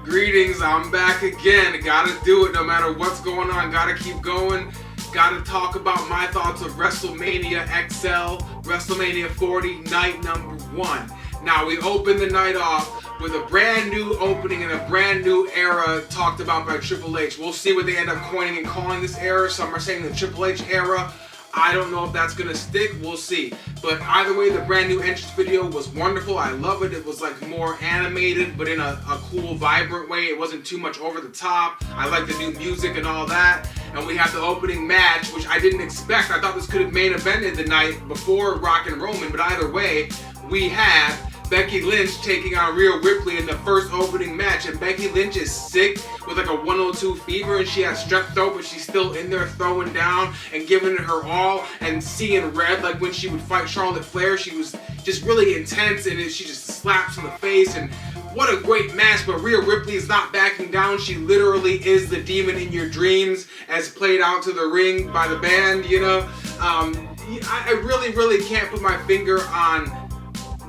Greetings, I'm back again. Gotta do it no matter what's going on. Gotta keep going. Gotta talk about my thoughts of WrestleMania XL, WrestleMania 40 Night number 1. Now, we opened the night off with a brand new opening and a brand new era talked about by Triple H. We'll see what they end up coining and calling this era. Some are saying the Triple H era. I don't know if that's gonna stick, we'll see. But either way, the brand new entrance video was wonderful. I love it. It was like more animated, but in a cool, vibrant way. It wasn't too much over the top. I like the new music and all that. And we have the opening match, which I didn't expect. I thought this could have main evented the night before Rock and Roman, but either way, we have Becky Lynch taking on Rhea Ripley in the first opening match, and Becky Lynch is sick with like a 102 fever, and she has strep throat, but she's still in there throwing down and giving it her all and seeing red. Like when she would fight Charlotte Flair, she was just really intense, and she just slaps in the face, and what a great match. But Rhea Ripley is not backing down. She literally is the demon in your dreams, as played out to the ring by the band, you know. I really can't put my finger on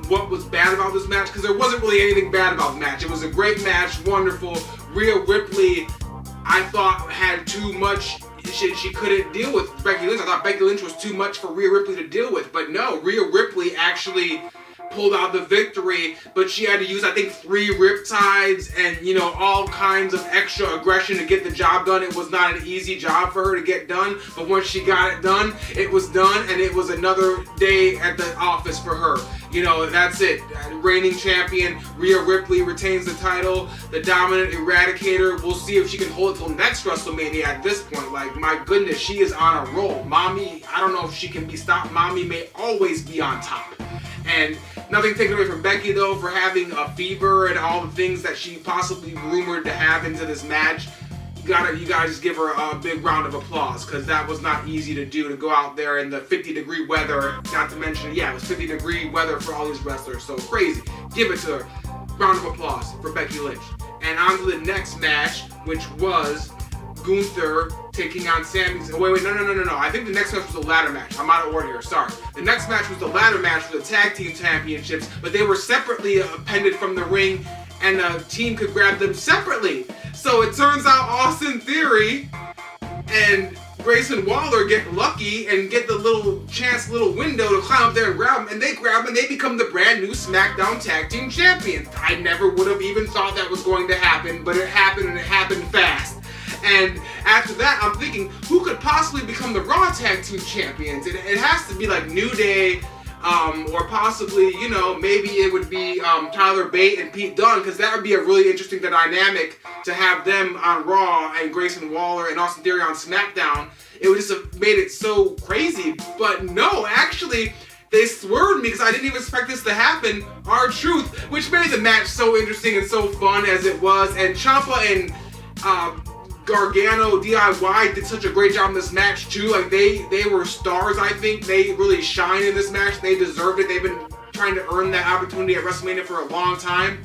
what was bad about this match, because there wasn't really anything bad about the match. It was a great match, wonderful. Rhea Ripley, I thought, had too much she couldn't deal with Becky Lynch. I thought Becky Lynch was too much for Rhea Ripley to deal with, but no, Rhea Ripley actually pulled out the victory, but she had to use, I think, 3 riptides and, you know, all kinds of extra aggression to get the job done. It was not an easy job for her to get done, but once she got it done, it was done, and it was another day at the office for her. You know, that's it. Reigning champion, Rhea Ripley retains the title. The dominant eradicator, we'll see if she can hold it till next WrestleMania at this point. Like, my goodness, she is on a roll. Mommy, I don't know if she can be stopped. Mommy may always be on top. And nothing taken away from Becky, though, for having a fever and all the things that she possibly rumored to have into this match. You gotta just give her a big round of applause, because that was not easy to do, to go out there in the 50-degree weather. Not to mention, yeah, it was 50-degree weather for all these wrestlers, so crazy. Give it to her. Round of applause for Becky Lynch. And on to the next match, which was Gunther taking on Sami. Wait, no. I think the next match was a ladder match. I'm out of order here, sorry. The next match was the ladder match for the tag team championships, but they were separately appended from the ring, and a team could grab them separately. So it turns out Austin Theory and Grayson Waller get lucky and get the little window to climb up there and grab them, and they grab them and they become the brand new SmackDown Tag Team Champions. I never would have even thought that was going to happen, but it happened, and it happened fast. And after that, I'm thinking, who could possibly become the Raw Tag Team Champions? It has to be like New Day, or possibly, you know, maybe it would be Tyler Bate and Pete Dunne, because that would be a really interesting dynamic to have them on Raw and Grayson Waller and Austin Theory on SmackDown. It would just have made it so crazy. But no, actually, they swerved me, because I didn't even expect this to happen. R-Truth, which made the match so interesting and so fun as it was. And Ciampa and Gargano DIY did such a great job in this match too. Like they were stars. I think they really shine in this match. They deserved it. They've been trying to earn that opportunity at WrestleMania for a long time.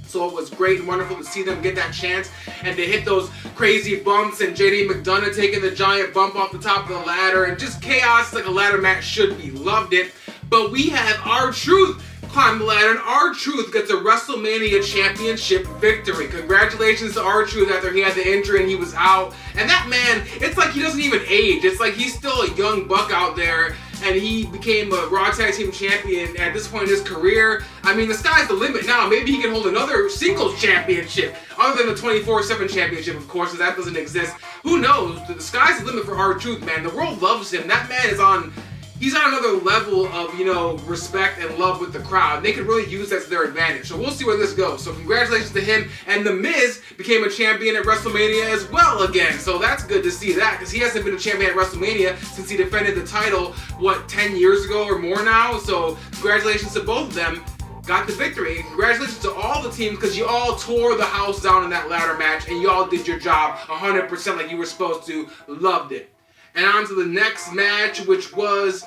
So it was great and wonderful to see them get that chance and to hit those crazy bumps, and JD McDonough taking the giant bump off the top of the ladder, and just chaos like a ladder match should be. Loved it. But we have R-Truth climb the ladder, and R-Truth gets a WrestleMania Championship victory. Congratulations to R-Truth after he had the injury and he was out. And that man, it's like he doesn't even age. It's like he's still a young buck out there, and he became a Raw Tag Team Champion at this point in his career. I mean, the sky's the limit now. Maybe he can hold another singles championship, other than the 24/7 championship, of course, because that doesn't exist. Who knows? The sky's the limit for R-Truth, man. The world loves him. That man is on... He's on another level of, you know, respect and love with the crowd. They could really use that to their advantage. So we'll see where this goes. So congratulations to him. And The Miz became a champion at WrestleMania as well again. So that's good to see that, because he hasn't been a champion at WrestleMania since he defended the title, what, 10 years ago or more now? So congratulations to both of them. Got the victory. And congratulations to all the teams, because you all tore the house down in that ladder match, and you all did your job 100% like you were supposed to. Loved it. And on to the next match, which was,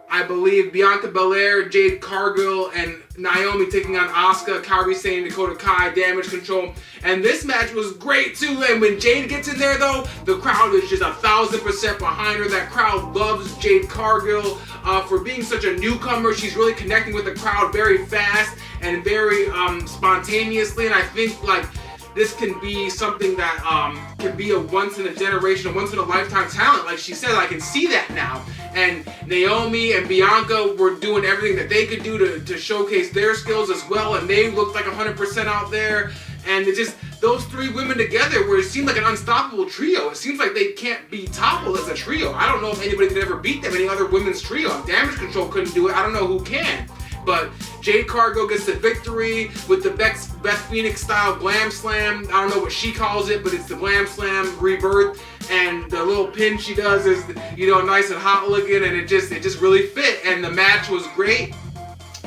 I believe, Bianca Belair, Jade Cargill, and Naomi taking on Asuka, Kairi Sane, Dakota Kai, Damage Control. And this match was great too. And when Jade gets in there though, the crowd is just 1,000% behind her. That crowd loves Jade Cargill for being such a newcomer. She's really connecting with the crowd very fast and very spontaneously. And I think like this can be something that can be a once-in-a-generation, once-in-a-lifetime talent. Like she said, I can see that now. And Naomi and Bianca were doing everything that they could do to showcase their skills as well, and they looked like 100% out there. And it just, those three women together, where it seemed like an unstoppable trio. It seems like they can't be toppled as a trio. I don't know if anybody could ever beat them, any other women's trio. If Damage Control couldn't do it, I don't know who can. But Jade Cargill gets the victory with the Beth Phoenix style Glam Slam. I don't know what she calls it, but it's the Glam Slam Rebirth. And the little pin she does is, you know, nice and hot looking, and it just really fit. And the match was great.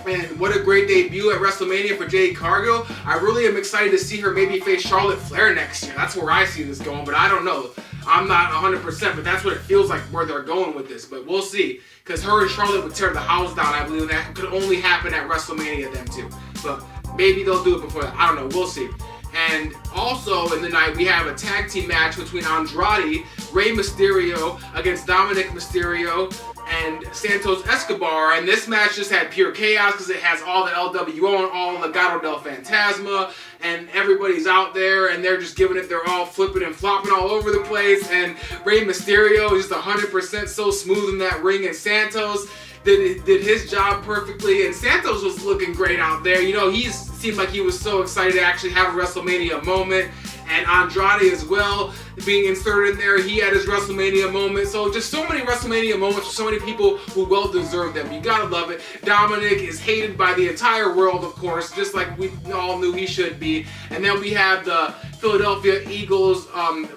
And what a great debut at WrestleMania for Jade Cargill. I really am excited to see her maybe face Charlotte Flair next year. That's where I see this going, but I don't know. I'm not 100%, but that's what it feels like where they're going with this. But we'll see. Because her and Charlotte would tear the house down. I believe that could only happen at WrestleMania, them two. But maybe they'll do it before that. I don't know. We'll see. And also in the night, we have a tag team match between Andrade, Rey Mysterio against Dominic Mysterio and Santos Escobar. And this match just had pure chaos because it has all the LWO and all the Legado del Fantasma. And everybody's out there and they're just giving it. They're all flipping and flopping all over the place. And Rey Mysterio is just 100% so smooth in that ring. And Santos did his job perfectly, and Santos was looking great out there. You know, he seemed like he was so excited to actually have a WrestleMania moment, and Andrade as well being inserted in there. He had his WrestleMania moment. So just so many WrestleMania moments for so many people who well deserve them. You gotta love it. Dominic is hated by the entire world, of course, just like we all knew he should be. And then we have the Philadelphia Eagles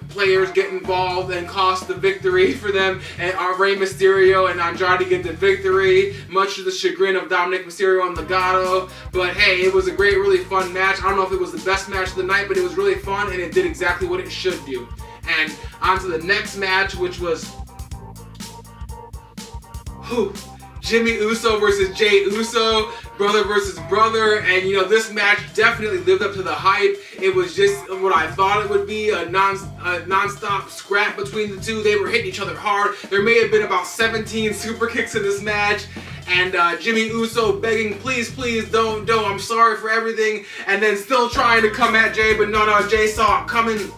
players get involved and cost the victory for them. And Rey Mysterio and Andrade get the victory, much to the chagrin of Dominic Mysterio and Legado. But hey, it was a great, really fun match. I don't know if it was the best match of the night, but it was really fun and it did exactly what it should do. And on to the next match, which was Jimmy Uso versus Jey Uso, brother versus brother. And you know, this match definitely lived up to the hype. It was just what I thought it would be, a non-stop scrap between the two. They were hitting each other hard. There may have been about 17 super kicks in this match. And Jimmy Uso begging, please, please, don't, I'm sorry for everything. And then still trying to come at Jey, but no, Jey saw it coming.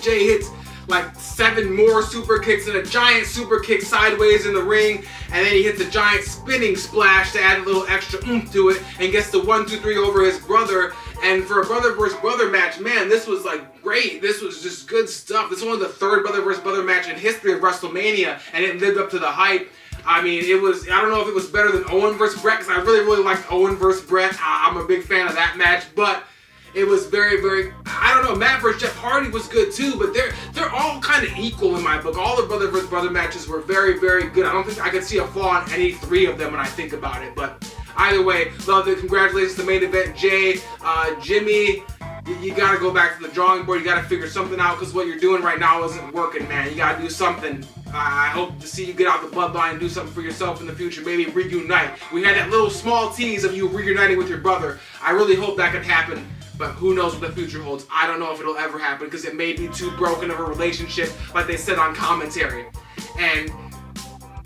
Jey hits like 7 more super kicks and a giant super kick sideways in the ring, and then he hits a giant spinning splash to add a little extra oomph to it and gets the 1-2-3 over his brother. And for a brother versus brother match, man, this was like great. This was just good stuff. This is only the 3rd brother versus brother match in history of WrestleMania, and it lived up to the hype. I mean, it was, I don't know if it was better than Owen versus Brett, because I really liked Owen versus Brett. I'm a big fan of that match, but it was very, I don't know, Matt versus Jeff Hardy was good too, but they're all kind of equal in my book. All the brother versus brother matches were very good. I don't think I could see a flaw in any 3 of them when I think about it, but either way, loved it. Congratulations to the main event, Jey. Jimmy, you gotta go back to the drawing board. You gotta figure something out, because what you're doing right now isn't working, man. You gotta do something. I hope to see you get out the bloodline and do something for yourself in the future. Maybe reunite. We had that little small tease of you reuniting with your brother. I really hope that could happen. But who knows what the future holds. I don't know if it'll ever happen, because it may be too broken of a relationship, like they said on commentary. And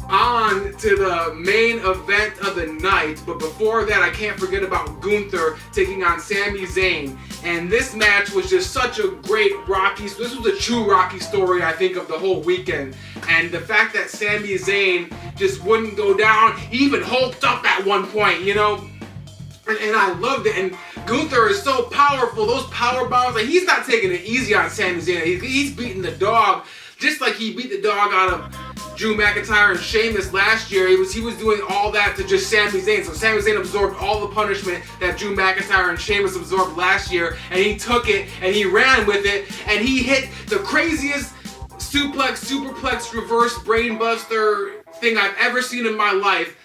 on to the main event of the night, but before that, I can't forget about Gunther taking on Sami Zayn. And this match was just such a great Rocky, this was a true Rocky story, I think, of the whole weekend. And the fact that Sami Zayn just wouldn't go down, he even hulked up at one point, you know? And I loved it. And Gunther is so powerful. Those power bombs, like, he's not taking it easy on Sami Zayn. He's beating the dog, just like he beat the dog out of Drew McIntyre and Sheamus last year. He was doing all that to just Sami Zayn. So Sami Zayn absorbed all the punishment that Drew McIntyre and Sheamus absorbed last year, and he took it and he ran with it, and he hit the craziest superplex, reverse brainbuster thing I've ever seen in my life.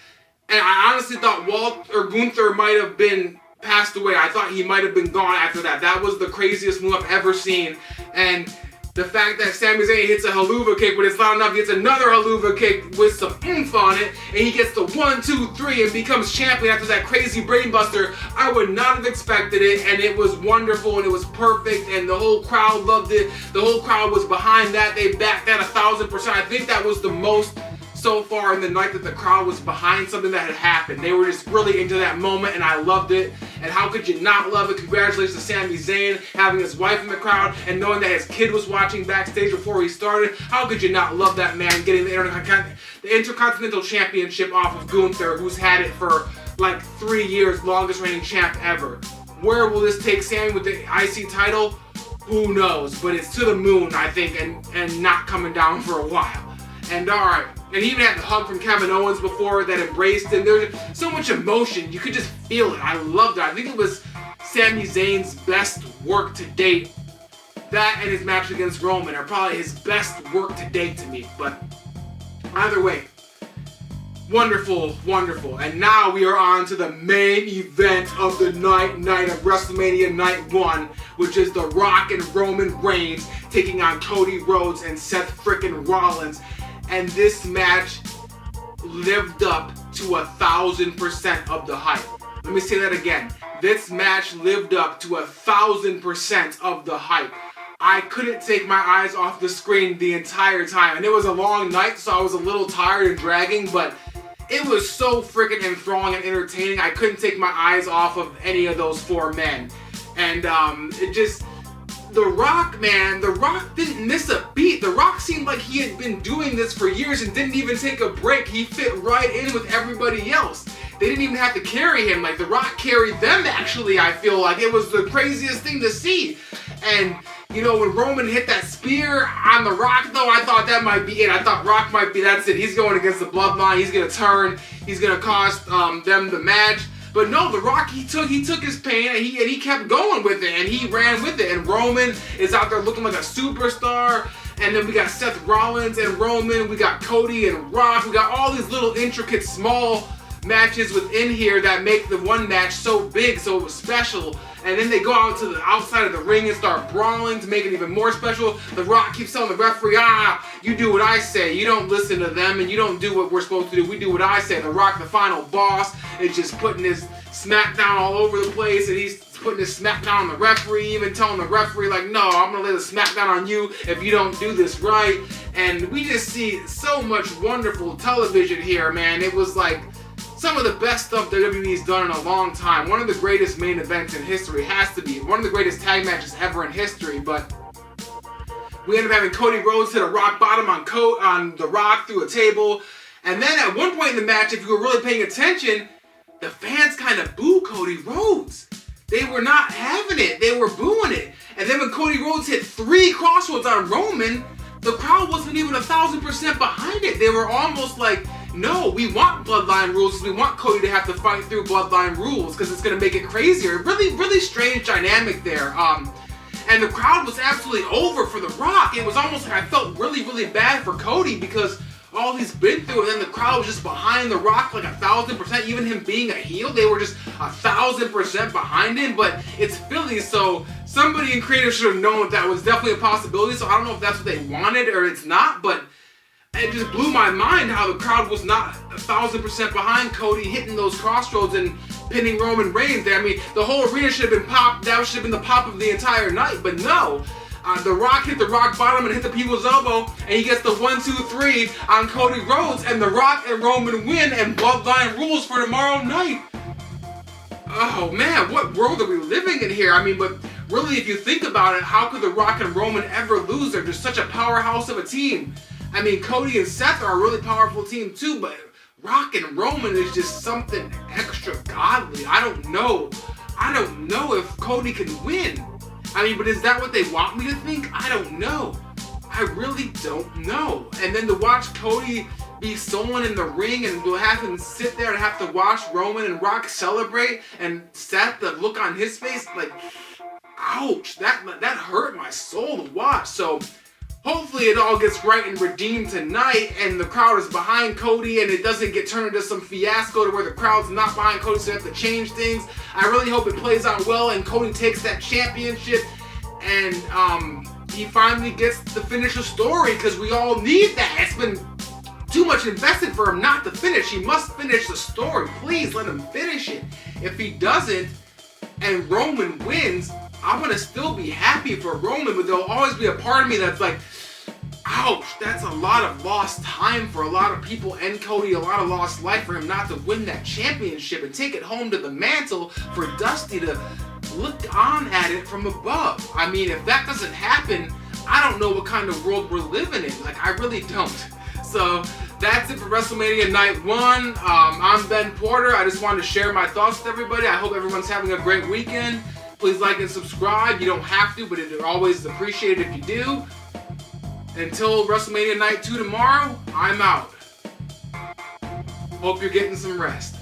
And I honestly thought Gunther might have been passed away. I thought he might have been gone after that. That was the craziest move I've ever seen. And the fact that Sami Zayn hits a haluva kick, but it's not enough, he hits another haluva kick with some oomph on it, and he gets the 1-2-3 and becomes champion after that crazy brainbuster. I would not have expected it, and it was wonderful, and it was perfect, and the whole crowd loved it. The whole crowd was behind that. They backed that 1,000%. I think that was the most so far in the night that the crowd was behind something that had happened. They were just really into that moment, and I loved it. And how could you not love it? Congratulations to Sami Zayn having his wife in the crowd and knowing that his kid was watching backstage before he started. How could you not love that man getting the Intercontinental Championship off of Gunther, who's had it for like 3 years, longest reigning champ ever. Where will this take Sami with the IC title? Who knows? But it's to the moon, I think, and not coming down for a while. And alright, and he even had the hug from Kevin Owens before that embraced him. There's so much emotion, you could just feel it. I loved it. I think it was Sami Zayn's best work to date. That and his match against Roman are probably his best work to date to me. But either way, wonderful, wonderful. And now we are on to the main event of the night of WrestleMania Night 1, which is The Rock and Roman Reigns taking on Cody Rhodes and Seth frickin' Rollins. And this match lived up to 1,000% of the hype. Let me say that again. This match lived up to 1,000% of the hype. I couldn't take my eyes off the screen the entire time. And it was a long night, so I was a little tired and dragging, but it was so freaking enthralling and entertaining. I couldn't take my eyes off of any of those four men. And it just, The Rock, man, The Rock didn't miss a beat. The Rock seemed like he had been doing this for years and didn't even take a break. He fit right in with everybody else. They didn't even have to carry him. Like, The Rock carried them, actually, I feel like. It was the craziest thing to see. And, you know, when Roman hit that spear on The Rock, though, I thought that might be it. I thought Rock might be, that's it. He's going against the Bloodline. He's going to turn. He's going to cost them the match. But no, The Rock, he took his pain and he kept going with it, and he ran with it. And Roman is out there looking like a superstar. And then we got Seth Rollins and Roman. We got Cody and Rock. We got all these little intricate small matches within here that make the one match so big, so special. And then they go out to the outside of the ring and start brawling to make it even more special. The Rock keeps telling the referee, you do what I say. You don't listen to them and you don't do what we're supposed to do. We do what I say. The Rock, the final boss, is just putting his smackdown all over the place, and he's putting his smackdown on the referee, even telling the referee, like, no, I'm going to lay the smackdown on you if you don't do this right. And we just see so much wonderful television here, man. It was like some of the best stuff WWE's done in a long time. One of the greatest main events in history. It has to be. One of the greatest tag matches ever in history. But we end up having Cody Rhodes hit a rock bottom on The Rock through a table. And then at one point in the match, if you were really paying attention, the fans kind of boo Cody Rhodes. They were not having it. They were booing it. And then when Cody Rhodes hit 3 crossroads on Roman, the crowd wasn't even 1,000% behind it. They were almost like, no, we want Bloodline rules. We want Cody to have to fight through Bloodline rules because it's going to make it crazier. Really, really strange dynamic there. And the crowd was absolutely over for The Rock. It was almost like I felt really, really bad for Cody because all he's been through, and then the crowd was just behind The Rock like 1,000%. Even him being a heel, they were just 1,000% behind him. But it's Philly, so somebody in creative should have known that was definitely a possibility. So I don't know if that's what they wanted or it's not, but it just blew my mind how the crowd was not 1,000% behind Cody hitting those crossroads and pinning Roman Reigns there. I mean, the whole arena should have been popped. That should have been the pop of the entire night, but no. The Rock hit the rock bottom and hit the people's elbow, and he gets the 1-2-3 on Cody Rhodes, and The Rock and Roman win, and Bloodline rules for tomorrow night. Oh man, what world are we living in here? I mean, but really, if you think about it, how could The Rock and Roman ever lose? They're just such a powerhouse of a team. I mean, Cody and Seth are a really powerful team too, but Rock and Roman is just something extra godly. I don't know if Cody can win. I mean, but is that what they want me to think? I don't know. I really don't know. And then to watch Cody be stolen in the ring and to have him sit there and have to watch Roman and Rock celebrate, and Seth, the look on his face, like, ouch, that hurt my soul to watch. So hopefully it all gets right and redeemed tonight, and the crowd is behind Cody, and it doesn't get turned into some fiasco to where the crowd's not behind Cody, so they have to change things. I really hope it plays out well, and Cody takes that championship, and he finally gets to finish the story, because we all need that. It's been too much invested for him not to finish. He must finish the story. Please let him finish it. If he doesn't, and Roman wins, I'm going to still be happy for Roman, but there'll always be a part of me that's like, Ouch, that's a lot of lost time for a lot of people, and Cody, a lot of lost life for him not to win that championship and take it home to the mantle for Dusty to look on at it from above. I mean, if that doesn't happen, I don't know what kind of world we're living in. Like, I really don't. So that's it for WrestleMania Night 1. I'm Ben Porter. I just wanted to share my thoughts with everybody. I hope everyone's having a great weekend. Please like and subscribe. You don't have to, but it always is appreciated if you do. Until WrestleMania Night 2 tomorrow, I'm out. Hope you're getting some rest.